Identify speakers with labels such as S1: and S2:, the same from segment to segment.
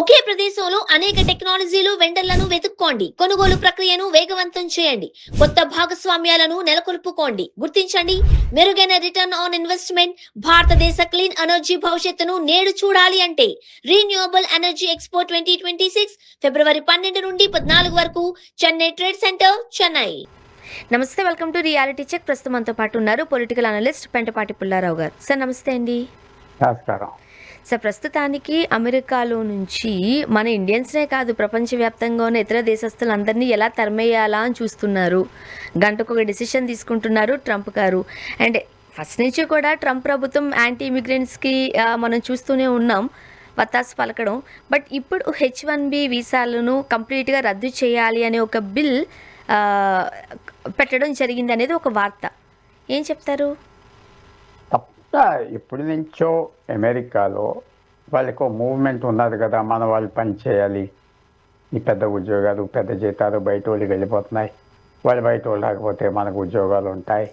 S1: ఒకే ప్రదేశంలో అనేక టెక్నాలజీలు వెండర్లను వెతుక్కోండి. కొనుగోలు ప్రక్రియను వేగవంతం చేయండి. కొత్త భాగస్వామ్యాలను నెలకొల్పుకోండి. గుర్తించండి, మెరుగైన రిటర్న్ ఆన్ ఇన్వెస్ట్మెంట్. భారతదేశ క్లీన్ ఎనర్జీ భవిష్యత్తును నేడు చూడాలి అంటే రీన్యూవబుల్ ఎనర్జీ ఎక్స్పో 2026 ఫిబ్రవరి 12 నుండి 14 వరకు చెన్నై ట్రేడ్ సెంటర్, చెన్నై. నమస్తే, వెల్కమ్ టు రియాలిటీ చెక్. ప్రస్తుతం మనతో పాటు ఉన్నారు పొలిటికల్ అనలిస్ట్ పెంటపాటి పుల్లారావు గారు. సార్ నమస్తే అండి.
S2: నమస్కారం
S1: సార్, ప్రస్తుతానికి అమెరికాలో నుంచి మన ఇండియన్స్నే కాదు, ప్రపంచవ్యాప్తంగా ఉన్న ఇతర దేశస్తులందరినీ ఎలా తరిమేయాలా అని చూస్తున్నారు. గంటకు ఒక డిసిషన్ తీసుకుంటున్నారు ట్రంప్ గారు. అండ్ ఫస్ట్ నుంచి కూడా ట్రంప్ ప్రభుత్వం యాంటీ ఇమిగ్రెంట్స్కి మనం చూస్తూనే ఉన్నాం, వత్తాసు పలకడం. బట్ ఇప్పుడు H1B వీసాలను కంప్లీట్గా రద్దు చేయాలి అనే ఒక బిల్ పెట్టడం జరిగింది అనేది ఒక వార్త. ఏం చెప్తారు?
S2: ఇప్పటి నుంచో అమెరికాలో వాళ్ళకు మూవ్మెంట్ ఉన్నది కదా, మన వాళ్ళు పని చేయాలి, ఈ పెద్ద ఉద్యోగాలు పెద్ద జీతాలు బయట వాళ్ళకి వెళ్ళిపోతున్నాయి, వాళ్ళు బయట వాళ్ళు రాకపోతే మనకు ఉద్యోగాలు ఉంటాయి,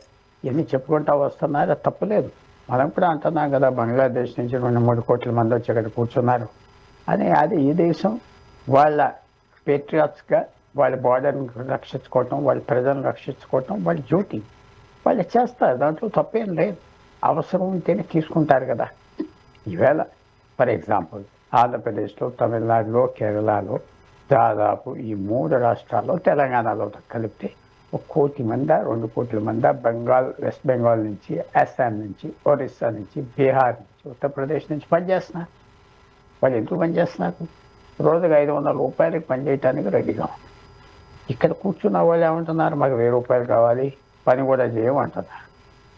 S2: ఇవన్నీ చెప్పుకుంటూ వస్తున్నారు. తప్పులేదు, మనం కూడా అంటున్నాం కదా, బంగ్లాదేశ్ నుంచి 2-3 కోట్ల మంది వచ్చి అక్కడ కూర్చున్నారు అని. అది ఈ దేశం వాళ్ళ పేట్రియాట్స్గా వాళ్ళ బార్డర్ని రక్షించుకోవటం, వాళ్ళ ప్రజలను రక్షించుకోవటం వాళ్ళ డ్యూటీ, వాళ్ళు చేస్తారు. దాంట్లో తప్పేం లేదు. అవసరం ఉంటేనే తీసుకుంటారు కదా. ఈవేళ ఫర్ ఎగ్జాంపుల్ ఆంధ్రప్రదేశ్లో, తమిళనాడులో, కేరళలో, దాదాపు ఈ 3 రాష్ట్రాల్లో, తెలంగాణలో కలిపితే 1 కోటి మంది, 2 కోట్ల మంది బెంగాల్, వెస్ట్ బెంగాల్ నుంచి, అస్సాం నుంచి, ఒరిస్సా నుంచి, బీహార్ నుంచి, ఉత్తరప్రదేశ్ నుంచి పనిచేస్తున్నారు. వాళ్ళు ఎందుకు పనిచేస్తున్నారు? రోజుకి 500 రూపాయలకి పనిచేయటానికి రెడీగా ఉంది. ఇక్కడ కూర్చున్న వాళ్ళు ఏమంటున్నారు, మాకు 1000 రూపాయలు కావాలి, పని కూడా చేయమంటున్నారు.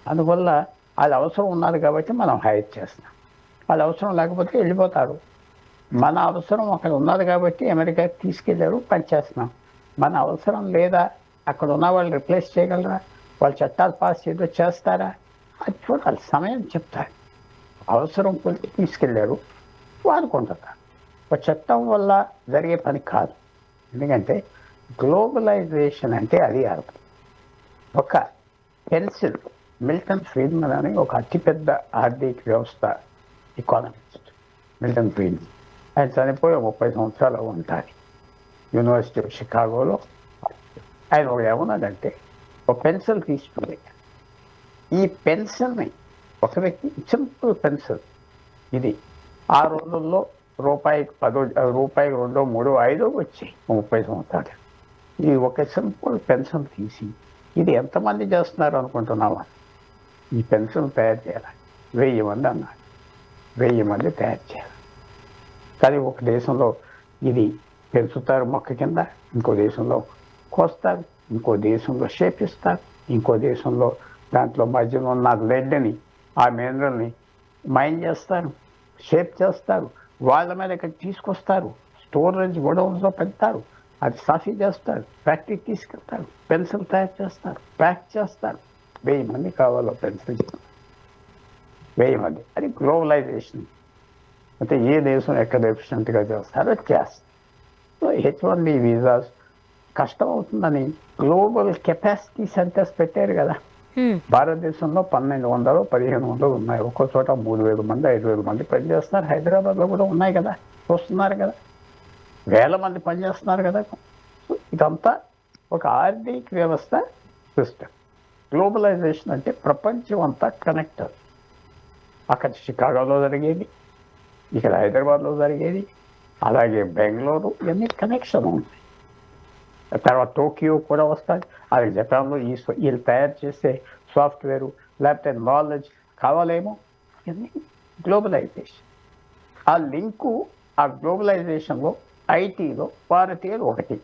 S2: అందువల్ల వాళ్ళ అవసరం ఉన్నది కాబట్టి మనం హైర్ చేస్తున్నాం. వాళ్ళ అవసరం లేకపోతే వెళ్ళిపోతారు. మన అవసరం అక్కడ ఉన్నది కాబట్టి అమెరికాకి తీసుకెళ్ళారు, పనిచేస్తున్నాం. మన అవసరం లేదా, అక్కడ ఉన్న వాళ్ళు రిప్లేస్ చేయగలరా, వాళ్ళు చట్టాలు పాస్ చేయడం చేస్తారా, అది చూడాలి, సమయం చెప్తారు. అవసరం కొద్ది తీసుకెళ్ళారు, వాడుకుంటున్నారు. ఒక చట్టం వల్ల జరిగే పని కాదు. ఎందుకంటే గ్లోబలైజేషన్ అంటే అది అర్థం. ఒక పెన్సిల్, మిల్టన్ ఫ్రీడ్మన్ అని ఒక అతిపెద్ద ఆర్థిక వ్యవస్థ ఎకానమిస్ట్, మిల్టన్ ఫ్రీడ్మన్. ఆయన చనిపోయి 30 సంవత్సరాలు ఉంటాయి. యూనివర్సిటీ ఆఫ్ షికాగోలో ఆయన ఏమన్నాడంటే, ఒక పెన్సిల్ తీసుకుంది, ఈ పెన్సిల్ని ఒక వ్యక్తి, సింపుల్ పెన్సిల్ ఇది, ఆ రోజుల్లో రూపాయికి 10, రూపాయికి 2, 3, 5 వచ్చాయి 30 సంవత్సరాలు. ఈ ఒక సింపుల్ పెన్సిల్ తీసి ఇది ఎంతమంది చేస్తున్నారు అనుకుంటున్నావా? ఈ పెన్సిల్ తయారు చేయాలి 1000 మంది అన్నారు. 1000 మంది తయారు చేయాలి. కానీ ఒక దేశంలో ఇది పెంచుతారు మొక్క కింద, ఇంకో దేశంలో కోస్తారు, ఇంకో దేశంలో షేప్ ఇస్తారు, ఇంకో దేశంలో దాంట్లో మధ్యలో ఉన్న లెడ్ని, ఆ మినరల్ని మైన్ చేస్తారు, షేప్ చేస్తారు, వాళ్ళ మీద ఇక్కడ తీసుకొస్తారు, స్టోరేజ్ గోడౌన్స్లో పెడతారు, అది సాఫీ చేస్తారు, ఫ్యాక్టరీకి తీసుకెళ్తారు, పెన్సిల్ తయారు చేస్తారు, ప్యాక్ చేస్తారు. 1000 మంది కావాలో పెన్సిల్, 1000 మంది. అది గ్లోబలైజేషన్. అంటే ఏ దేశం ఎక్కడ ఎఫిషియెంట్గా చేస్తారో చేస్తారు. సో H1B వీసాస్ కష్టం అవుతుందని గ్లోబల్ కెపాసిటీ సెంటర్స్ పెట్టారు కదా. భారతదేశంలో 1200, 1500 ఉన్నాయి. ఒక్కో చోట 3000 మంది, 5000 మంది పనిచేస్తున్నారు. హైదరాబాద్లో కూడా ఉన్నాయి కదా, చూస్తున్నారు కదా, 1000 మంది పనిచేస్తున్నారు కదా. సో ఇదంతా ఒక ఆర్థిక వ్యవస్థ సిస్టమ్. గ్లోబలైజేషన్ అంటే ప్రపంచం అంతా కనెక్ట్. అక్కడ షికాగోలో జరిగేది, ఇక్కడ హైదరాబాద్లో జరిగేది, అలాగే బెంగళూరు, ఇవన్నీ కనెక్షన్ ఉంది. తర్వాత టోక్యో కూడా వస్తుంది. అది జపాన్లో వీళ్ళు తయారు చేసే సాఫ్ట్వేరు లేకపోతే నాలెడ్జ్ కావాలేమో, ఇవన్నీ గ్లోబలైజేషన్. ఆ లింకు, ఆ గ్లోబలైజేషన్లో ఐటీలో భారతీయులు ఒకటి.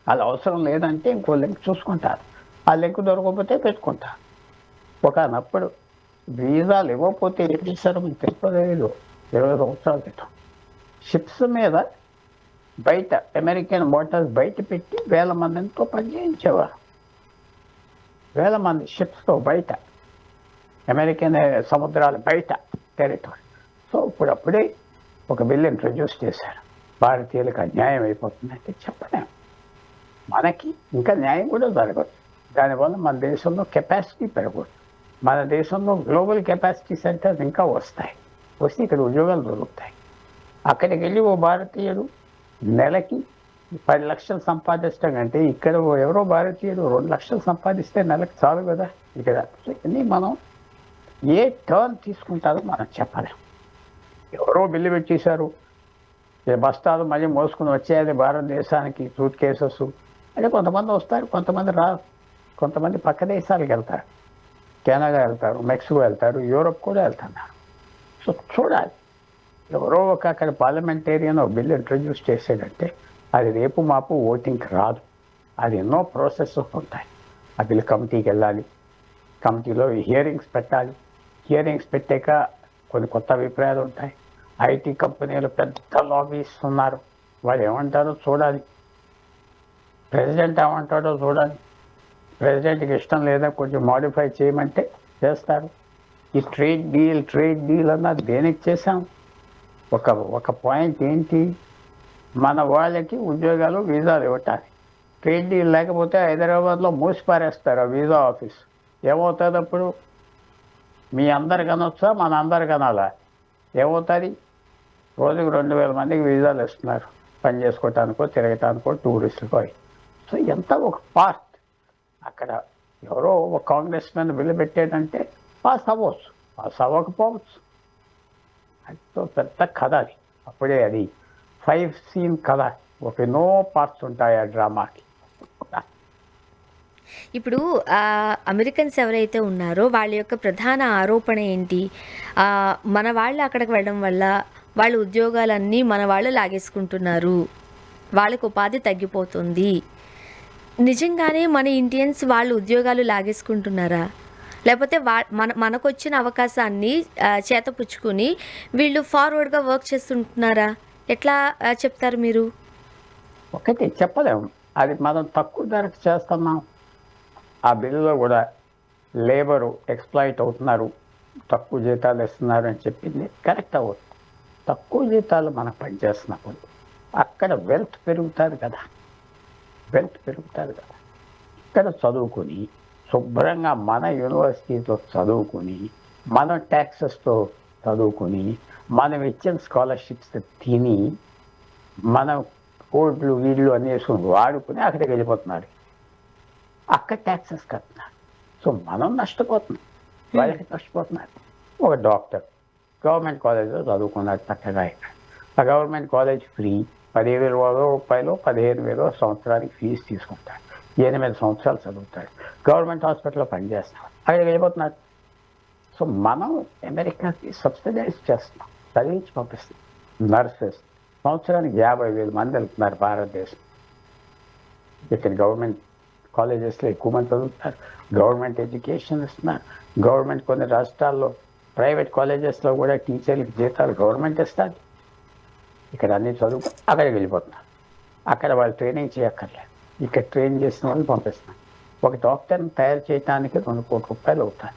S2: అది అవసరం లేదంటే ఇంకో లింక్ చూసుకుంటారు. ఆ లింక్ దొరకకపోతే పెట్టుకుంటారు. ఒకనప్పుడు వీసాలు ఇవ్వకపోతే ఏం చేశారు మీకు తెలియదు. 20 సంవత్సరాల క్రితం షిప్స్ మీద బయట అమెరికన్ మోటార్స్ బయట పెట్టి 1000 మందితో పనిచేయించేవారు. 1000 మంది షిప్స్తో బయట, అమెరికన్ సముద్రాల బయట టెరిటరీ. సో ఇప్పుడప్పుడే ఒక బిల్ ఇంట్రడ్యూస్ చేశారు. భారతీయులకు అన్యాయం అయిపోతుందంటే చెప్పలేము. మనకి ఇంకా న్యాయం కూడా జరగదు. దానివల్ల మన దేశంలో కెపాసిటీ పెరగదు. మన దేశంలో గ్లోబల్ కెపాసిటీ సెంటర్స్ ఇంకా వస్తాయి. వస్తే ఇక్కడ ఉద్యోగాలు దొరుకుతాయి. అక్కడికి వెళ్ళి ఓ భారతీయుడు నెలకి 10 లక్షలు సంపాదిస్తాం కంటే ఇక్కడ ఎవరో భారతీయుడు 2 లక్షలు సంపాదిస్తే నెలకు చాలు కదా ఇక్కడ. ఇవన్నీ మనం ఏ టర్న్ తీసుకుంటారో మనం చెప్పలేం. ఎవరో బిల్లు పెట్టేశారు, ఈ బస్తాలు మళ్ళీ మోసుకుని వచ్చేది భారతదేశానికి సూట్ కేసెస్ అంటే కొంతమంది వస్తారు, కొంతమంది రారు. కొంతమంది పక్క దేశాలకు వెళ్తారు, కెనడా వెళ్తారు, మెక్సికో వెళ్తారు, యూరోప్ కూడా వెళ్తున్నారు. సో చూడాలి. ఎవరో ఒక అక్కడ పార్లమెంటేరియన్ ఒక బిల్లు ఇంట్రడ్యూస్ చేసాడంటే అది రేపు మాపు ఓటింగ్కి రాదు. అది ఎన్నో ప్రాసెస్ ఉంటాయి. ఆ బిల్లు కమిటీకి వెళ్ళాలి, కమిటీలో హియరింగ్స్ పెట్టాలి. హియరింగ్స్ పెట్టాక కొన్ని కొత్త అభిప్రాయాలు ఉంటాయి. ఐటీ కంపెనీలు పెద్ద లాబీస్ ఉన్నారు, వాళ్ళు ఏమంటారో చూడాలి. ప్రెసిడెంట్ ఏమంటాడో చూడాలి. ప్రెసిడెంట్కి ఇష్టం లేదా కొంచెం మాడిఫై చేయమంటే చేస్తారు. ఈ ట్రేడ్ డీల్ అన్నది దేనికి చేశాం? ఒక పాయింట్ ఏంటి, మన వాళ్ళకి ఉద్యోగాలు వీసాలు ఇవ్వటానికి. ట్రేడ్ డీల్ లేకపోతే హైదరాబాద్లో మూసిపారేస్తారు ఆ వీసా ఆఫీస్. ఏమవుతుంది అప్పుడు? మీ అందరు కనొచ్చా, మన అందరు కనాలా? ఏమవుతుంది? రోజుకు 2,000 మందికి వీసాలు ఇస్తున్నారు, పని చేసుకోవటానికో తిరగటానికో టూరిస్టుకో. సో ఎంత ఒక పార్ట్ అక్కడ ఎవరో ఒక కాంగ్రెస్ మ్యాన్ బిల్లు పెట్టాడంటే పాస్ అవ్వచ్చు, పాస్ అవ్వకపోవచ్చు. అది పెద్ద కథ. అది అప్పుడే అది 5 సీన్ కథ. ఒక ఎన్నో పార్ట్స్ ఉంటాయి ఆ డ్రామాకి.
S1: ఇప్పుడు అమెరికన్స్ ఎవరైతే ఉన్నారో వాళ్ళ యొక్క ప్రధాన ఆరోపణ ఏంటి? మన వాళ్ళు అక్కడికి వెళ్ళడం వల్ల వాళ్ళ ఉద్యోగాలన్నీ మన వాళ్ళు లాగేసుకుంటున్నారు, వాళ్ళకు ఉపాధి తగ్గిపోతుంది. నిజంగానే మన ఇండియన్స్ వాళ్ళు ఉద్యోగాలు లాగేసుకుంటున్నారా? లేకపోతే మనకు వచ్చిన అవకాశాన్ని చేతపుచ్చుకుని వీళ్ళు ఫార్వర్డ్గా వర్క్ చేస్తుంటున్నారా? ఎట్లా చెప్తారు మీరు?
S2: ఒకటి చెప్పలేము, అది మనం తక్కువ ధరకు చేస్తున్నాం. ఆ బిల్లులో కూడా లేబరు ఎక్స్ప్లాయిట్ అవుతున్నారు, తక్కువ జీతాలు ఇస్తున్నారు అని చెప్పింది కరెక్ట్ అవ్వదు. తక్కువ జీతాలు మనకు పనిచేస్తున్నప్పుడు అక్కడ వెల్త్ పెరుగుతుంది కదా. ఇక్కడ చదువుకొని శుభ్రంగా మన యూనివర్సిటీలో చదువుకొని మన ట్యాక్సెస్తో చదువుకొని మనం ఇచ్చిన స్కాలర్షిప్స్ తిని మన కోడ్లు వీళ్ళు అనేసుకుని వాడుకుని అక్కడికి వెళ్ళిపోతున్నారు. అక్కడ ట్యాక్సెస్ కడుతున్నారు. సో మనం నష్టపోతున్నాం, వాళ్ళకి నష్టపోతున్నారు. ఒక డాక్టర్ గవర్నమెంట్ కాలేజ్లో చదువుకున్నాడు చక్కగా. ఆ గవర్నమెంట్ కాలేజ్ ఫ్రీ, 10,000 రూపాయలు 15,000 సంవత్సరానికి ఫీజు తీసుకుంటాడు. 8 సంవత్సరాలు చదువుతాడు, గవర్నమెంట్ హాస్పిటల్లో పనిచేస్తాడు, అక్కడికి వెళ్ళిపోతున్నాడు. సో మనం అమెరికాకి సబ్సిడైజ్ చేస్తున్నాం, చదివించి పంపిస్తాం. నర్సెస్ సంవత్సరానికి 50,000 మంది వెళ్తున్నారు భారతదేశం. ఇక్కడ గవర్నమెంట్ కాలేజెస్లో ఎక్కువ మంది చదువుతారు, గవర్నమెంట్ ఎడ్యుకేషన్ ఇస్తున్నారు. గవర్నమెంట్ కొన్ని రాష్ట్రాల్లో ప్రైవేట్ కాలేజెస్లో కూడా టీచర్లకి జీతాలు గవర్నమెంట్ ఇస్తారు. ఇక్కడ అన్ని చదువు అక్కడికి వెళ్ళిపోతున్నారు. అక్కడ వాళ్ళు ట్రైనింగ్ చేయక్కర్లేదు, ఇక్కడ ట్రైన్ చేసిన వాళ్ళు పంపిస్తున్నారు. ఒక డాక్టర్ని తయారు చేయడానికి 2 కోట్ల రూపాయలు అవుతాయి.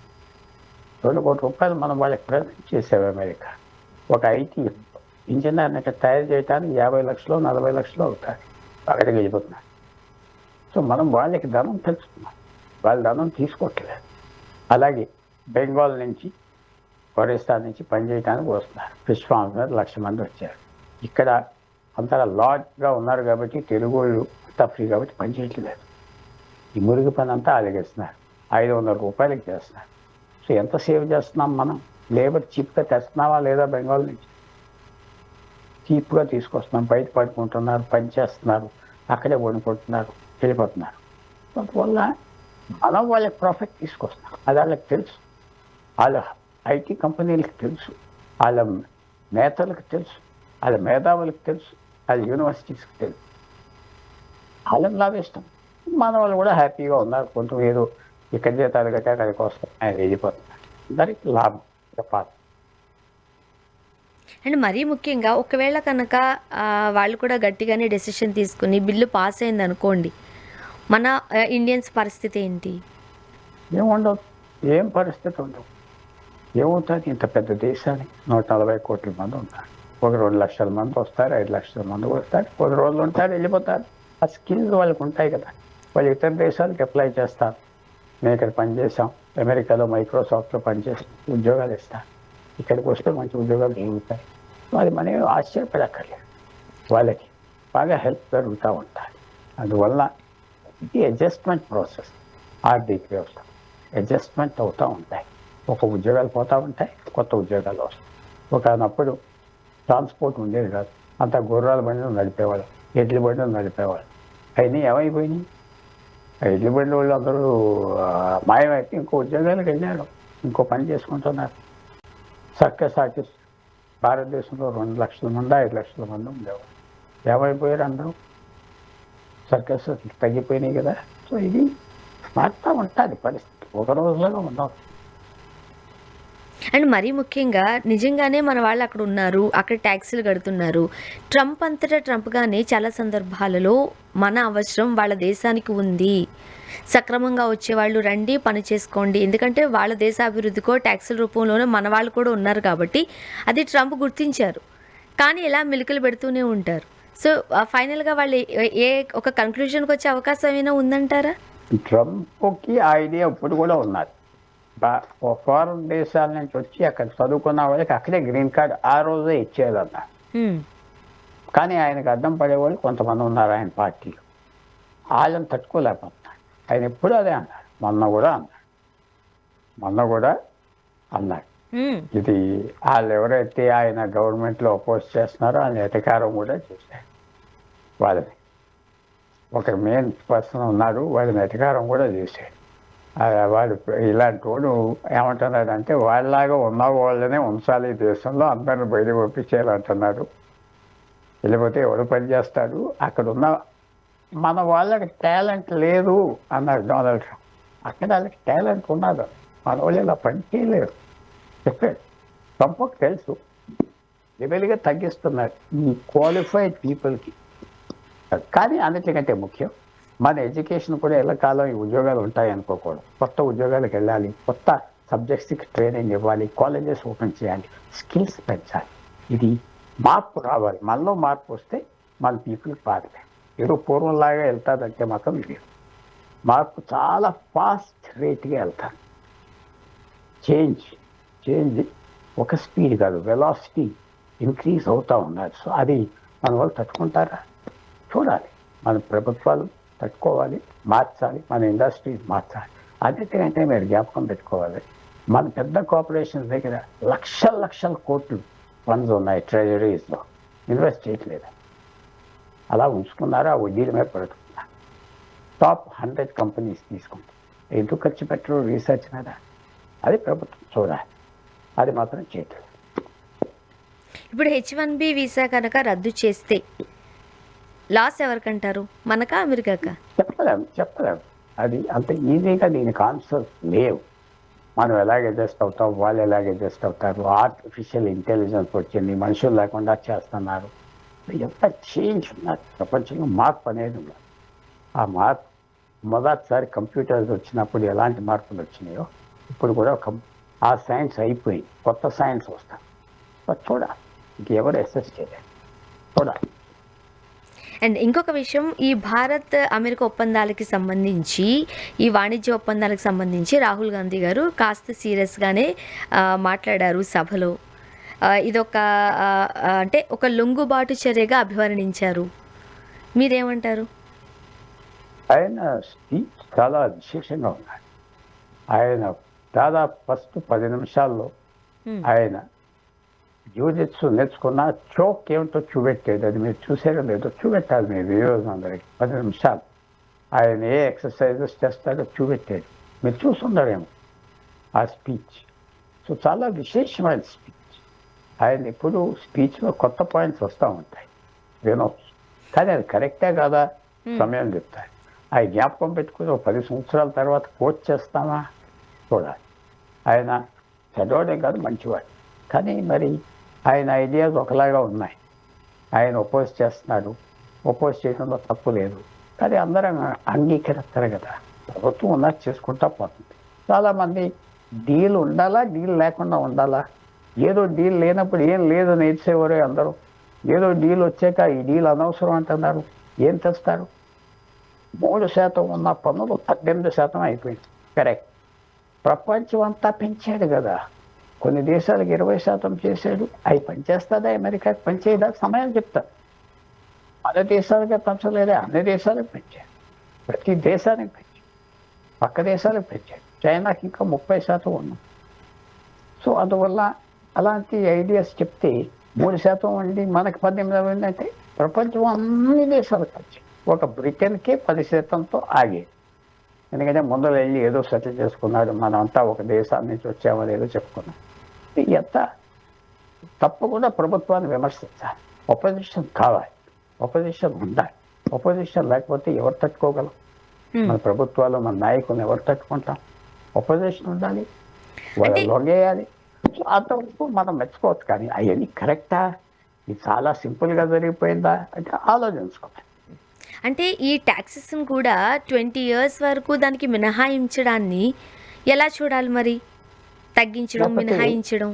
S2: 2 కోట్ల రూపాయలు మనం వాళ్ళకి ప్రజెంట్ చేసాము అమెరికా. ఒక ఐటీ ఇంజనీర్ని ఇక్కడ తయారు చేయడానికి 50 లక్షలు 40 లక్షలు అవుతాయి. అక్కడికి వెళ్ళిపోతున్నారు. సో మనం వాళ్ళకి ధనం తెలుసుకున్నాం, వాళ్ళ ధనం తీసుకోవట్లేదు. అలాగే బెంగాల్ నుంచి ఒరిస్సా నుంచి పనిచేయడానికి వస్తున్నారు. ఫిష్ ఫార్మ్స్ మీద 1,00,000 మంది వచ్చారు. ఇక్కడ అంతగా లాడ్గా ఉన్నారు కాబట్టి తెలుగు వాళ్ళు అంతా ఫ్రీ కాబట్టి పనిచేయట్లేదు. ఈ మురుగు పని అంతా అలిగేస్తున్నారు, 500 రూపాయలకి చేస్తున్నారు. సో ఎంత సేవ్ చేస్తున్నాం మనం? లేబర్ చీప్గా తెస్తున్నావా లేదా? బెంగాల్ నుంచి చీప్గా తీసుకొస్తున్నాం, బయట పడుకుంటున్నారు, పని చేస్తున్నారు, అక్కడే వండుకుంటున్నారు, వెళ్ళిపోతున్నారు. అందువల్ల మనం వాళ్ళకి ప్రాఫిట్ తీసుకొస్తున్నాం. అది వాళ్ళకి తెలుసు, వాళ్ళ ఐటీ కంపెనీలకు తెలుసు, వాళ్ళ నేతలకు తెలుసు, వాళ్ళ మేధావులకు తెలుసు, వాళ్ళ యూనివర్సిటీస్కి తెలుసు. వాళ్ళని లాభేస్తాం. మన వాళ్ళు కూడా హ్యాపీగా ఉన్నారు. కొంచెం ఏదో ఇక్కడ జీతాలు కట్టాక అక్కడికి వస్తాం, ఆయన వెళ్ళిపోతున్నారు. అందరికి లాభం చెప్పాలి.
S1: అండ్ మరీ ముఖ్యంగా ఒకవేళ కనుక వాళ్ళు కూడా గట్టిగానే డెసిషన్ తీసుకుని బిల్లు పాస్ అయింది అనుకోండి, మన ఇండియన్స్ పరిస్థితి ఏంటి?
S2: ఏముండదు, ఏం పరిస్థితి ఉండదు. ఏమవుతుంది? ఇంత పెద్ద దేశానికి 140 కోట్ల మంది ఉంటారు. ఒక 2 లక్షల మంది వస్తారు, 5 లక్షల మంది వస్తారు, 10 రోజులు ఉంటారు, వెళ్ళిపోతారు. ఆ స్కిల్స్ వాళ్ళకి ఉంటాయి కదా, వాళ్ళు ఇతర దేశాలకు అప్లై చేస్తారు. మేము ఇక్కడ పనిచేసాం, అమెరికాలో మైక్రోసాఫ్ట్లో పనిచేస్తాం, ఉద్యోగాలు ఇస్తారు. ఇక్కడికి వస్తే మంచి ఉద్యోగాలు దొరుకుతాయి. అది మనం ఆశ్చర్యపడక్కర్లేదు. వాళ్ళకి బాగా హెల్ప్ జరుగుతూ ఉంటాయి. అందువల్ల ఇది అడ్జస్ట్మెంట్ ప్రాసెస్. ఆర్థిక వ్యవస్థ అడ్జస్ట్మెంట్ అవుతూ ఉంటాయి. ఒక ఉద్యోగాలు పోతూ ఉంటాయి, కొత్త ఉద్యోగాలు వస్తాయి. ఒకనప్పుడు ట్రాన్స్పోర్ట్ ఉండేది కాదు, అంత గుర్రాల బండ్లు నడిపేవాళ్ళు, ఎడ్ల బండ్లు నడిపేవాళ్ళు. అయినా ఏమైపోయినాయి? ఆ ఎడ్ల బండి వాళ్ళు అందరూ మాయమైతే ఇంకో ఉద్యోగాలకు వెళ్ళారు, ఇంకో పని చేసుకుంటున్నారు. సర్కస్ ఆర్టిస్ట్ భారతదేశంలో 2 లక్షల మంది 5 లక్షల మంది ఉండేవారు. ఏమైపోయారు అందరూ? సర్కస్ తగ్గిపోయినాయి కదా. సో ఇది మారుతూ ఉంటుంది పరిస్థితి, ఒక రోజులో ఉండవు.
S3: అండ్ మరీ ముఖ్యంగా నిజంగానే మన వాళ్ళు అక్కడ ఉన్నారు, అక్కడ ట్యాక్సీలు కడుతున్నారు. ట్రంప్ అంతటా ట్రంప్గానే చాలా సందర్భాలలో మన అవసరం వాళ్ళ దేశానికి ఉంది, సక్రమంగా వచ్చేవాళ్ళు రండి పని చేసుకోండి, ఎందుకంటే వాళ్ళ దేశ అభివృద్ధికో ట్యాక్సుల రూపంలోనే మన వాళ్ళు కూడా ఉన్నారు కాబట్టి అది ట్రంప్ గుర్తించారు. కానీ ఇలా మెలికలు పెడుతూనే ఉంటారు. సో ఫైనల్గా వాళ్ళు ఏ ఒక కన్క్లూజన్కి వచ్చే అవకాశం ఏమైనా ఉందంటారా?
S2: ట్రంప్కి ఆ ఐడియా ఇప్పుడు కూడా ఉన్నది. ఫారెన్ దేశాల నుంచి వచ్చి అక్కడ చదువుకున్న వాళ్ళకి అక్కడే గ్రీన్ కార్డ్ ఆ రోజే ఇచ్చేయాలన్నారు. కానీ ఆయనకు అడ్డం పడేవాళ్ళు కొంతమంది ఉన్నారు ఆయన పార్టీలో. వాళ్ళని తట్టుకోలేకపోతున్నారు. ఆయన ఎప్పుడు అదే అన్నాడు, మొన్న కూడా అన్నాడు. ఇది వాళ్ళు ఎవరైతే ఆయన గవర్నమెంట్లో అపోజ్ చేస్తున్నారో ఆయన అధికారం కూడా చేశారు. వాళ్ళని ఒక మెయిన్ పర్సన్ ఉన్నారు, వాళ్ళని అధికారం కూడా చేశాడు. వాడు ఇలాంటి వాడు ఏమంటున్నాడు అంటే వాళ్ళలాగా ఉన్న వాళ్ళనే ఉంచాలి దేశంలో, అందరిని బయట పంపించేయాలంటున్నాడు. వెళ్ళిపోతే ఎవరు పని చేస్తాడు, అక్కడ ఉన్న మన వాళ్ళకి టాలెంట్ లేదు అన్నాడు డొనాల్డ్ ట్రంప్. అక్కడ వాళ్ళకి టాలెంట్ ఉన్నది, మన వాళ్ళు ఇలా పని చేయలేరు చెప్పాడు. ట్రంప్కి తెలుసు, లెవెల్గా తగ్గిస్తున్నారు ఈ క్వాలిఫైడ్ పీపుల్కి. కానీ అన్నిటికంటే ముఖ్యం మన ఎడ్యుకేషన్ కూడా ఎల్లకాలం ఈ ఉద్యోగాలు ఉంటాయి అనుకోకూడదు. కొత్త ఉద్యోగాలకు వెళ్ళాలి, కొత్త సబ్జెక్ట్స్కి ట్రైనింగ్ ఇవ్వాలి, కాలేజెస్ ఓపెన్ చేయాలి, స్కిల్స్ పెంచాలి. ఇది మార్పు రావాలి. మనలో మార్పు వస్తే మన పీపుల్కి బాధలే. ఏదో పూర్వంలాగా వెళ్తాదంటే మాత్రం ఇది మార్పు చాలా ఫాస్ట్ రేట్గా వెళ్తారు. చేంజ్ ఒక స్పీడ్ కాదు, వెలాసిటీ ఇంక్రీజ్ అవుతూ ఉన్నారు. సో అది మన వాళ్ళు తట్టుకుంటారా చూడాలి. మన ప్రభుత్వాలు తట్టుకోవాలి, మార్చాలి, మన ఇండస్ట్రీస్ మార్చాలి. అన్నిటికంటే మీరు జ్ఞాపకం పెట్టుకోవాలి, మన పెద్ద కార్పొరేషన్స్ దగ్గర లక్షల కోట్లు ఫండ్స్ ఉన్నాయి ట్రెజరీస్లో, ఇన్వెస్ట్ చేయట్లేదు. అలా ఉంచుకున్నారా, ఆ వడ్డీల మీద పడుతున్నారు. టాప్ 100 కంపెనీస్ తీసుకుంటారు. ఎందుకు ఖర్చు పెట్టరు రీసెర్చ్ మీద? అది ప్రభుత్వం చూడాలి, అది మాత్రం చేయట్లేదు.
S3: ఇప్పుడు H1B వీసా కనుక రద్దు చేస్తే లాస్ ఎవరికంటారు, మనకా అమెరికాకా?
S2: చెప్పలేము. అది అంత ఈజీగా దీనికి ఆన్సర్స్ లేవు. మనం ఎలాగ అడ్జస్ట్ అవుతాం, వాళ్ళు ఎలాగ అడ్జస్ట్ అవుతారు. ఆర్టిఫిషియల్ ఇంటెలిజెన్స్ వచ్చింది, మనుషులు లేకుండా చేస్తున్నారు. ఎంత చేంజ్ ఉన్నది ప్రపంచంలో, మార్పు అనేది ఉన్నది. ఆ మార్పు మొదటిసారి కంప్యూటర్స్ వచ్చినప్పుడు ఎలాంటి మార్పులు వచ్చినాయో ఇప్పుడు కూడా ఆ సైన్స్ అయిపోయింది, కొత్త సైన్స్ వస్తాం. చూడాలి, ఇంకెవరు అసెస్ చేయలేదు, చూడాలి.
S3: అండ్ ఇంకొక విషయం, ఈ భారత్ అమెరికా ఒప్పందాలకి సంబంధించి, ఈ వాణిజ్య ఒప్పందాలకు సంబంధించి రాహుల్ గాంధీ గారు కాస్త సీరియస్గానే మాట్లాడారు సభలో. ఇదొక అంటే ఒక లొంగుబాటు చర్యగా అభివర్ణించారు. మీరేమంటారు?
S2: ఆయన స్పీచ్ చాలా విశేషంగా ఉన్నాడు. ఆయన దాదాపు ఫస్ట్ 10 నిమిషాల్లో ఆయన యూజిట్సు నేర్చుకున్న చోక్ ఏమిటో చూపెట్టేది. అది మీరు చూసారో లేదో చూపెట్టాలి మీ వ్యూవర్స్ అందరికి. 10 నిమిషాలు ఆయన ఏ ఎక్సర్సైజెస్ చేస్తారో చూపెట్టేది. మీరు చూసుండరేమో ఆ స్పీచ్. సో చాలా విశేషమైన స్పీచ్. ఆయన ఇప్పుడు స్పీచ్లో కొత్త పాయింట్స్ వస్తూ ఉంటాయి, వినొచ్చు. కానీ అది కరెక్టే కాదా సమయం చెప్తారు. ఆ జ్ఞాపకం పెట్టుకుని 10 సంవత్సరాల తర్వాత కోచ్ చేస్తామా చూడాలి. ఆయన చదవడే కాదు, మంచివాడు. కానీ మరి ఆయన ఐడియాస్ ఒకలాగా ఉన్నాయి. ఆయన ఒపోజ్ చేస్తున్నాడు, ఒపోజ్ చేయడంలో తప్పు లేదు. కానీ అందరం అంగీకరిస్తారు కదా, ప్రభుత్వం ఉన్నది చేసుకుంటా పోతుంది. చాలామంది డీల్ ఉండాలా, డీల్ లేకుండా ఉండాలా, ఏదో డీల్ లేనప్పుడు ఏం లేదు నేర్చేవారే అందరూ. ఏదో డీల్ వచ్చాక ఈ డీల్ అనవసరం అంటున్నారు. ఏం తెస్తారు? 3% ఉన్న పన్నులు 18% అయిపోయింది. కరెక్ట్. ప్రపంచం అంతా పెంచాడు కదా, కొన్ని దేశాలకు 20% చేశాడు. అవి పనిచేస్తుందా, అమెరికాకి పనిచేయదా? సమయం చెప్తారు. మన దేశాలకే పంచలేదే, అన్ని దేశాలకు పెంచాడు. ప్రతి దేశానికి పెంచాడు, పక్క దేశాలకు పెంచాడు. చైనాకి ఇంకా 30% ఉన్నాం. సో అందువల్ల అలాంటి ఐడియాస్ చెప్తే 3% ఉండి మనకి 18 అంటే ప్రపంచం అన్ని దేశాలకు వచ్చాయి. ఒక బ్రిటన్కే 10%తో ఆగేది. ఎందుకంటే ముందర వెళ్ళి ఏదో సెటిల్ చేసుకున్నాడు, మనమంతా ఒక దేశాన్ని నుంచి వచ్చామని ఏదో చెప్పుకున్నాం. ఎంత తప్పకుండా ప్రభుత్వాన్ని విమర్శించాలి. ఒపోజిషన్ కావాలి, ఒపోజిషన్ ఉండాలి. ఒపోజిషన్ లేకపోతే ఎవరు తట్టుకోగలం? మన ప్రభుత్వాలు, మన నాయకులను ఎవరు తట్టుకుంటాం? ఒపోజిషన్ ఉండాలి, వాళ్ళు లొంగేయాలి. సో అంతవరకు మనం మెచ్చుకోవచ్చు. కానీ అవన్నీ కరెక్టా, ఇది చాలా సింపుల్గా జరిగిపోయిందా అంటే ఆలోచించుకోవాలి.
S3: అంటే ఈ ట్యాక్సెస్ని కూడా 20 years వరకు దానికి మినహాయించడాన్ని ఎలా చూడాలి మరి? తగ్గించడం, మినహాయించడం.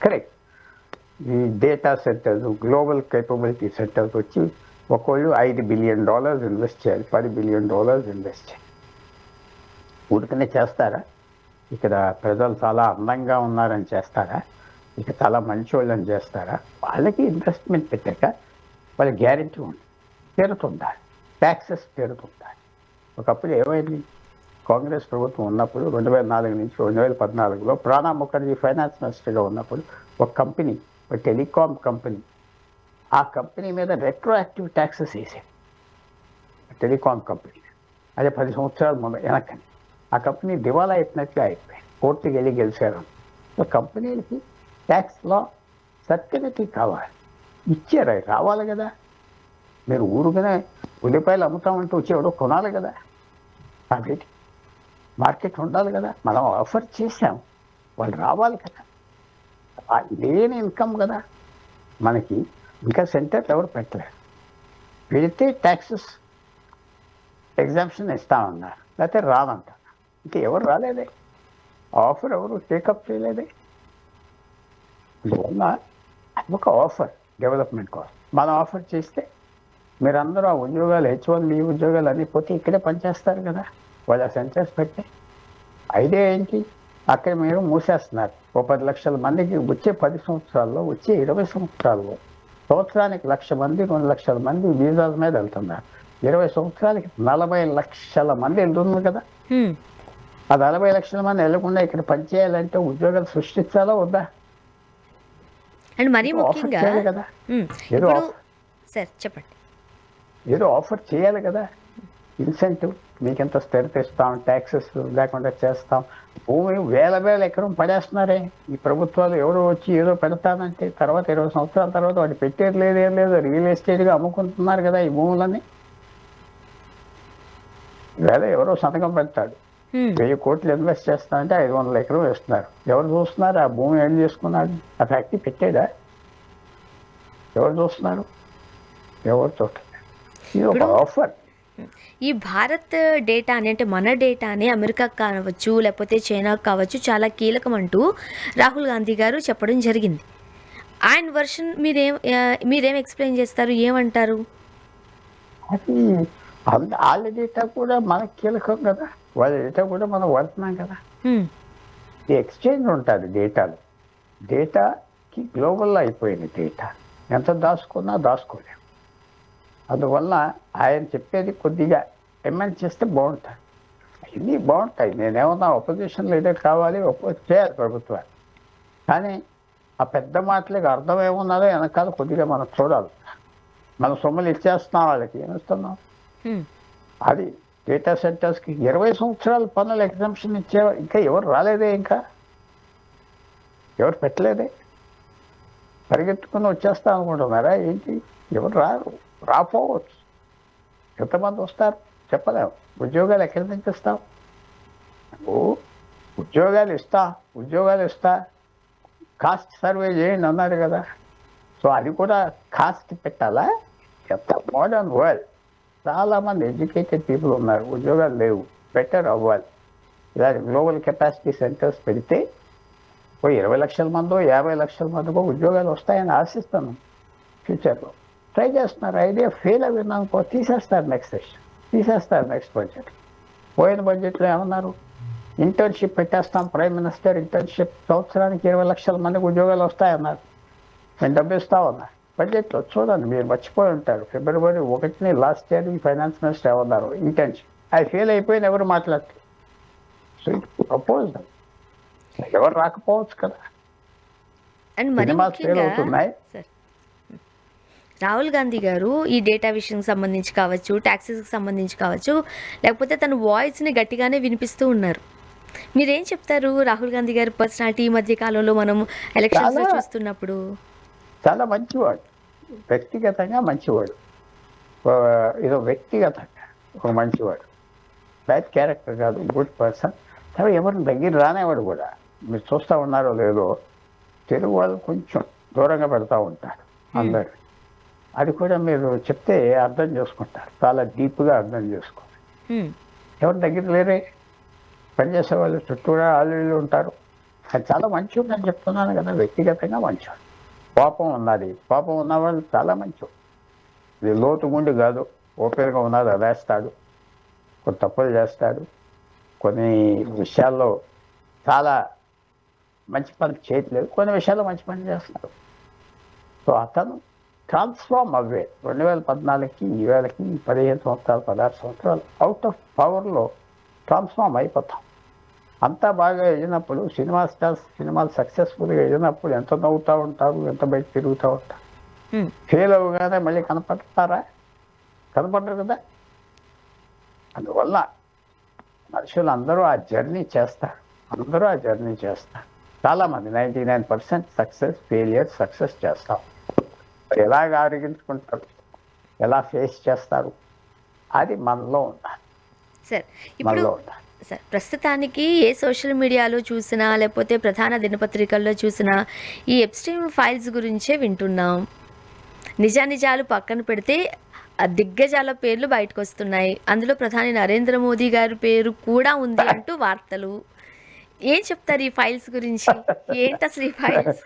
S2: కరెక్ట్. ఈ data centres, global capability centres వచ్చి ఒకళ్ళు $5 billion ఇన్వెస్ట్ చేయాలి, $10 billion ఇన్వెస్ట్ చేయాలి. ఉడికనే చేస్తారా? ఇక్కడ ప్రజలు చాలా అందంగా ఉన్నారని చేస్తారా? ఇక చాలా మంచి వాళ్ళని చేస్తారా? వాళ్ళకి ఇన్వెస్ట్మెంట్ పెట్టాక వాళ్ళ గ్యారెంటీ ఉంది, పెరుగుతుందా, ట్యాక్సెస్ పెరుగుతుందా. ఒకప్పుడు ఏమైంది, కాంగ్రెస్ ప్రభుత్వం ఉన్నప్పుడు 2004 నుంచి 2014లో ప్రణబ్ ముఖర్జీ ఫైనాన్స్ మినిస్టర్గా ఉన్నప్పుడు ఒక కంపెనీ, ఒక టెలికాం కంపెనీ, ఆ కంపెనీ మీద రెట్రోయాక్టివ్ ట్యాక్సెస్ వేసాయి. టెలికాం కంపెనీ అదే 10 సంవత్సరాల ముందు వెనకని ఆ కంపెనీ దివాలా అయిపోయినట్లే అయిపోయింది. కోర్టుకి వెళ్ళి గెలిచారు. సో కంపెనీలకి ట్యాక్స్లో సర్టనిటీ కావాలి, ఇచ్చారు, అవి రావాలి కదా. మీరు ఊరుగానే ఉల్లిపాయలు అమ్ముతామంటూ వచ్చేవాడు కొనాలి కదా. కాబట్టి మార్కెట్ ఉండాలి కదా. మనం ఆఫర్ చేసాం, వాళ్ళు రావాలి కదా. లేని ఇన్కమ్ కదా మనకి. ఇంకా సెంటర్ ఎవరు పెట్టలేరు. పెడితే ట్యాక్సెస్ ఎగ్జామ్షన్ ఇస్తామన్నారు, లేకపోతే రాదంటారు. ఇంకా ఎవరు రాలేదే, ఆఫర్ ఎవరు టేకప్ చేయలేదే. అందువల్ల ఒక ఆఫర్ డెవలప్మెంట్ కోసం మనం ఆఫర్ చేస్తే మీరందరూ ఆ ఉద్యోగాలు H1B ఉద్యోగాలు అన్నీ పోతే ఇక్కడే పనిచేస్తారు కదా. వాళ్ళ సెంటర్స్ పెట్టే ఐడియా ఏంటి, అక్కడ మీరు మూసేస్తున్నారు. 10 లక్షల మందికి వచ్చే 10 సంవత్సరాల్లో, వచ్చే 20 సంవత్సరాల్లో సంవత్సరానికి 1,00,000 మంది, 2 లక్షల మంది వీసాల మీద వెళ్తున్నారు. 20 సంవత్సరాలకి 40 లక్షల మంది వెళ్తున్నారు కదా. ఆ 40 లక్షల మంది వెళ్లకుండా ఇక్కడ పనిచేయాలంటే ఉద్యోగాలు సృష్టించాలా వద్దా?
S3: అండ్ మరీ ముఖ్యంగా
S2: కదా, ఏదో
S3: సార్ చెప్పండి,
S2: ఏదో ఆఫర్ చేయాలి కదా. ఇన్సెంటివ్, మీకెంత స్థిరత ఇస్తాం, ట్యాక్సెస్ లేకుండా చేస్తాం. భూమి వేల ఎకరం పడేస్తున్నారే ఈ ప్రభుత్వాలు. ఎవరో వచ్చి ఏదో పెడతానంటే తర్వాత 20 సంవత్సరాల తర్వాత వాటి పెట్టేది లేదేం లేదు, రియల్ ఎస్టేట్గా అమ్ముకుంటున్నారు కదా ఈ భూములన్నీ. వేరే ఎవరో సంతకం పెడతాడు, 1000 కోట్లు ఇన్వెస్ట్ చేస్తానంటే 500 ఎకరం వేస్తున్నారు. ఎవరు చూస్తున్నారు ఆ భూమి ఏం చేసుకున్నాడు? ఆ ఫ్యాక్టరీ పెట్టాడా? ఎవరు చూస్తున్నారు? ఎవరు చూడలేదు. ఇది ఒక ఆఫర్.
S3: ఈ భారత్ డేటా అని, అంటే మన డేటాని అమెరికాకు కావచ్చు లేకపోతే చైనాకు కావచ్చు చాలా కీలకం అంటూ రాహుల్ గాంధీ గారు చెప్పడం జరిగింది. ఆయన వర్షన్ మీరేం ఎక్స్ప్లెయిన్ చేస్తారు, ఏమంటారు?
S2: అది వాళ్ళ డేటా కూడా మనకు కీలకం కదా, వాళ్ళ డేటా కూడా మనం వాడుతున్నాం కదా. ఈ ఎక్స్చేంజ్ ఉంటుంది డేటాలు. డేటాకి గ్లోబల్లో అయిపోయింది డేటా. ఎంత దాచుకున్నా దాచుకోలేము. అందువల్ల ఆయన చెప్పేది కొద్దిగా ఎమెండ్ చేస్తే బాగుంటుంది. ఇవన్నీ బాగుంటాయి. నేనేమన్నా ఒపోజిషన్ లీడర్ కావాలి, చేయాలి ప్రభుత్వాన్ని. కానీ ఆ పెద్ద మాటలకు అర్థం ఏమున్నదో వెనకాల కొద్దిగా మనం చూడాలి. మన సొమ్ములు ఇచ్చేస్తున్నాం వాళ్ళకి, ఏమిస్తున్నాం? అది డేటా సెంటర్స్కి 20 సంవత్సరాల పన్నుల ఎగ్జామ్షన్ ఇచ్చేవారు. ఇంకా ఎవరు రాలేదే, ఇంకా ఎవరు పెట్టలేదే. పరిగెత్తుకుని వచ్చేస్తాం అనుకుంటున్నారా ఏంటి? ఎవరు రాపోవచ్చు. ఎంతమంది వస్తారు చెప్పలేము. ఉద్యోగాలు ఎక్కడి నుంచి ఇస్తాం? ఉద్యోగాలు ఇస్తా కాస్ట్ సర్వే చేయండి అన్నారు కదా. సో అది కూడా కాస్ట్ పెట్టాలా? ఎంత మోడర్న్ వరల్డ్. చాలామంది ఎడ్యుకేటెడ్ పీపుల్ ఉన్నారు, ఉద్యోగాలు లేవు. బెటర్ అవ్వాలి. ఇలా గ్లోబల్ కెపాసిటీ సెంటర్స్ పెడితే 20 లక్షల మందో 50 లక్షల మందికో ఉద్యోగాలు వస్తాయని ఆశిస్తాను. ఫ్యూచర్లో ట్రై చేస్తున్నారు. ఐడియా ఫెయిల్ అయ్యిందనుకో తీసేస్తారు నెక్స్ట్ బడ్జెట్. పోయిన బడ్జెట్లో ఏమన్నారు? ఇంటర్న్షిప్ పెట్టేస్తాం, ప్రైమ్ మినిస్టర్ ఇంటర్న్షిప్, సంవత్సరానికి 20 లక్షల మందికి ఉద్యోగాలు వస్తాయన్నారు. మేము డబ్బు ఇస్తామన్నారు బడ్జెట్లో. చూడండి, మీరు మర్చిపోయి ఉంటారు, ఫిబ్రవరి 1 లాస్ట్ ఇయర్ ఫైనాన్స్ మినిస్టర్ ఏమన్నారు, ఇంటర్న్షిప్. అది ఫెయిల్ అయిపోయిన ఎవరు మాట్లాడతారు. సో ఇట్ ప్రపోజల్ ఎవరు రాకపోవచ్చు కదా.
S3: అండ్ మరి
S2: సినిమాస్ ఫెయిల్
S3: ముఖ్యంగా
S2: అవుతున్నాయి.
S3: సార్, రాహుల్ గాంధీ గారు ఈ డేటా విషయం సంబంధించి కావచ్చు, ట్యాక్సెస్కి సంబంధించి కావచ్చు, లేకపోతే తన వాయిస్ని గట్టిగానే వినిపిస్తూ ఉన్నారు. మీరేం చెప్తారు రాహుల్ గాంధీ గారి పర్సనాలిటీ ఈ మధ్య కాలంలో మనం ఎలక్షన్స్లో
S2: చాలా-
S3: చూస్తున్నప్పుడు?
S2: చాలా మంచివాడు, వ్యక్తిగతంగా మంచివాడు, ఏదో వ్యక్తిగతంగా ఒక మంచివాడు, బ్యాడ్ క్యారెక్టర్ కాదు, గుడ్ పర్సన్. తర్వాత ఎవరిని దగ్గర రానేవాడు కూడా. మీరు చూస్తూ ఉన్నారో లేదో, తెలుగు వాళ్ళు కొంచెం దూరంగా పెడతా ఉంటారు అందరు. అది కూడా మీరు చెప్తే అర్థం చేసుకుంటారు, చాలా డీప్గా అర్థం చేసుకోవాలి.
S3: హ్మ్.
S2: ఎవరి దగ్గర లేరే, పనిచేసే వాళ్ళు చుట్టూరా వాళ్ళు ఉంటారు. అది చాలా మంచివాడు అని చెప్తున్నాను కదా, వ్యక్తిగతంగా మంచివాడు. పాపం ఉన్నది, పాపం ఉన్నవాళ్ళు చాలా మంచివాడు. ఇది లోతుగుండి కాదు, ఓపెన్గా ఉన్నది అదేస్తాడు, కొన్ని తప్పులు చేస్తాడు, కొన్ని విషయాల్లో చాలా మంచి పని చేయట్లేదు, కొన్ని విషయాల్లో మంచి పని చేస్తాడు. సో అతను ట్రాన్స్ఫార్మ్ అవ్వే 2014కి 2000కి 15 సంవత్సరాలు 16 సంవత్సరాలు అవుట్ ఆఫ్ పవర్లో ట్రాన్స్ఫార్మ్ అయిపోతాం. అంతా బాగా వెళ్ళినప్పుడు, సినిమా స్టార్స్ సినిమాలు సక్సెస్ఫుల్గా వెళ్ళినప్పుడు ఎంత నవ్వుతూ ఉంటారు, ఎంత బయట తిరుగుతూ ఉంటారు.
S3: హ్మ్.
S2: ఫెయిల్ అవ్వగానే మళ్ళీ కనపడతారా? కనపడరు కదా. అందువల్ల మనుషులు అందరూ ఆ జర్నీ చేస్తారు, అందరూ ఆ జర్నీ చేస్తారు. చాలామంది 99% సక్సెస్, ఫెయిలియర్, సక్సెస్ చేస్తాం. ఎలాగ ఆరోగించుకుంటారు, ఎలా ఫేస్ చేస్తారు, అది మనలో ఉండాలి,
S3: సార్ ఇప్పుడు
S2: మనలో ఉండాలి.
S3: సార్, ప్రస్తుతానికి ఏ సోషల్ మీడియాలో చూసినా లేకపోతే ప్రధాన దినపత్రికల్లో చూసినా ఈ ఎప్స్టీన్ ఫైల్స్ గురించే వింటున్నాం. నిజానిజాలు పక్కన పెడితే ఆ దిగ్గజాల పేర్లు బయటకు వస్తున్నాయి. అందులో ప్రధాని నరేంద్ర మోదీ గారి పేరు కూడా ఉంది అంటూ వార్తలు. ఏం చెప్తారు ఈ ఫైల్స్ గురించి? ఏంటి అసలు ఈ ఫైల్స్?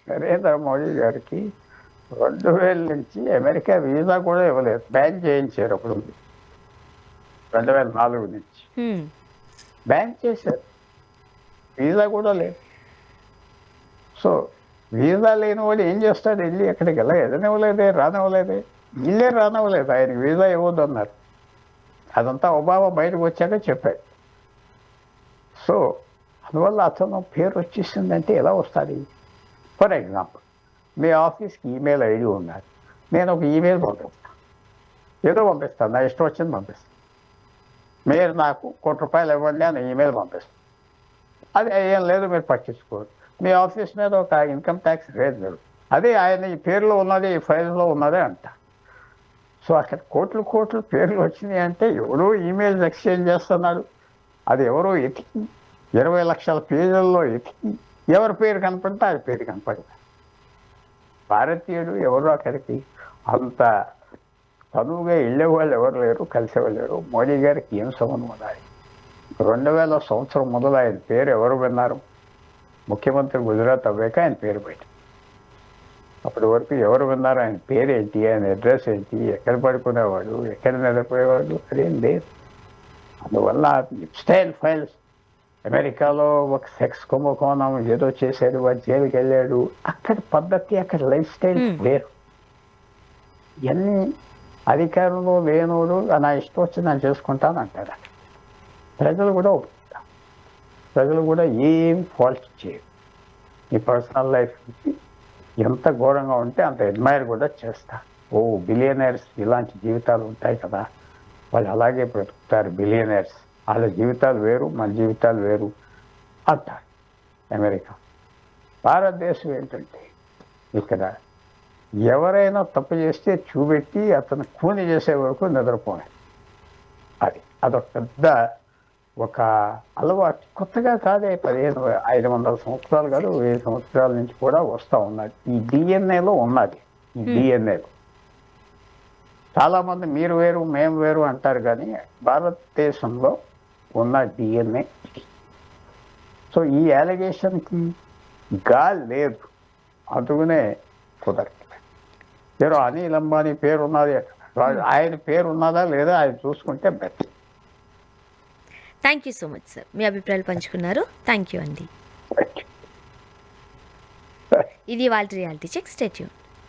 S2: నరేంద్ర మోడీ గారికి 2000 నుంచి అమెరికా వీసా కూడా ఇవ్వలేదు, బ్యాన్ చేయించారు. అప్పుడు 2004 నుంచి
S3: హ్మ్.
S2: బ్యాన్ చేశారు, వీసా కూడా లేదు. సో వీసా లేని వాడు ఏం చేస్తాడు, వెళ్ళి ఎక్కడికి వెళ్ళ ఎదనివ్వలేదే, రానివ్వలేదే, వీళ్ళే రానివ్వలేదు, ఆయనకి వీసా ఇవ్వద్దు అన్నారు. అదంతా ఒబామా బయటకు వచ్చాక చెప్పాడు. సో అందువల్ల అతను పేరు వచ్చేసిందంటే ఎలా వస్తుంది? ఫర్ ఎగ్జాంపుల్, మీ ఆఫీస్కి ఈమెయిల్ ఐడి ఉన్నది, నేను ఒక ఈమెయిల్ పంపిస్తాను, ఏదో పంపిస్తాను, నా ఇష్టం వచ్చింది పంపిస్తాను. మీరు నాకు ₹1 ఇవ్వండి అని ఈమెయిల్ పంపిస్తాను. అది ఏం లేదు, మీరు పట్టించుకోరు. మీ ఆఫీస్ మీద ఒక ఇన్కమ్ ట్యాక్స్ రేట్ లేదు, అదే ఆయన ఈ పేరులో ఉన్నది, ఈ ఫైల్లో ఉన్నదే అంట. సో అక్కడ కోట్లు పేర్లు వచ్చినాయి అంటే ఎవరో ఈమెయిల్స్ ఎక్స్చేంజ్ చేస్తున్నాడు. అది ఎవరో ఎతికి 20 లక్షల పేజీల్లో ఎతికి ఎవరి పేరు కనపడితే ఆ పేరు కనపడింది. భారతీయుడు ఎవరు అక్కడికి అంత చదువుగా వెళ్ళేవాళ్ళు ఎవరు లేరు, కలిసేవాళ్ళు లేరు. మోడీ గారికి ఏం సంబంధం ఉండాలి? 2000 సంవత్సరం మొదలు ఆయన పేరు ఎవరు విన్నారు? ముఖ్యమంత్రి గుజరాత్ అవ్వాక ఆయన పేరు బయట. అప్పటి వరకు ఎవరు విన్నారు? ఆయన పేరు ఏంటి, ఆయన అడ్రస్ ఏంటి, ఎక్కడ పడుకునేవాడు, ఎక్కడ నిద్రపోయేవాడు, అదేం లేదు. అందువల్ల ఎప్స్టైన్ ఫైల్స్, అమెరికాలో ఒక సెక్స్ కుంభకోణం ఏదో చేశాడు, వాడు జైలుకి వెళ్ళాడు, అక్కడ పద్ధతి, అక్కడ లైఫ్ స్టైల్ వేరు. ఇవన్నీ అధికారంలో లేనోడు నా ఇష్టం వచ్చి నేను చేసుకుంటాను అంటారు. ప్రజలు కూడా ఒప్పుకుంటారు, ప్రజలు కూడా ఏం ఫాల్ట్ చేయరు. ఈ పర్సనల్ లైఫ్ ఎంత ఘోరంగా ఉంటే అంత అడ్మైర్ కూడా చేస్తారు. ఓ బిలియనర్స్ ఇలాంటి జీవితాలు ఉంటాయి కదా, వాళ్ళు అలాగే బ్రతుకుతారు, బిలియనర్స్, వాళ్ళ జీవితాలు వేరు, మన జీవితాలు వేరు అంటారు అమెరికా. భారతదేశం ఏంటంటే ఇక్కడ ఎవరైనా తప్పు చేస్తే చూపెట్టి అతను కూని చేసే వరకు నిద్రపోయాడు. అదొక పెద్ద ఒక అలవాటు, కొత్తగా కాదే, 500 సంవత్సరాలు కాదు, 1000 సంవత్సరాల నుంచి కూడా వస్తూ ఉన్నది. ఈ డిఎన్ఏలో ఉన్నది, ఈ డిఎన్ఏలో. చాలామంది మీరు వేరు మేము వేరు అంటారు, కానీ భారతదేశంలో ఉన్న డిఎన్ఏ. సో ఈ అలిగేషన్కి గాలి లేదు, అందుకనే కుదరదు. పేరు అనిల్ అంబానీ పేరు ఉన్నది, ఆయన పేరు ఉన్నదా లేదా ఆయన చూసుకుంటే better.
S3: Thank you so much sir, మీ అభిప్రాయాలు పంచుకున్నారు. థ్యాంక్ యూ అండి. ఇది వాళ్ళ రియాలిటీ చెక్. Stay tune.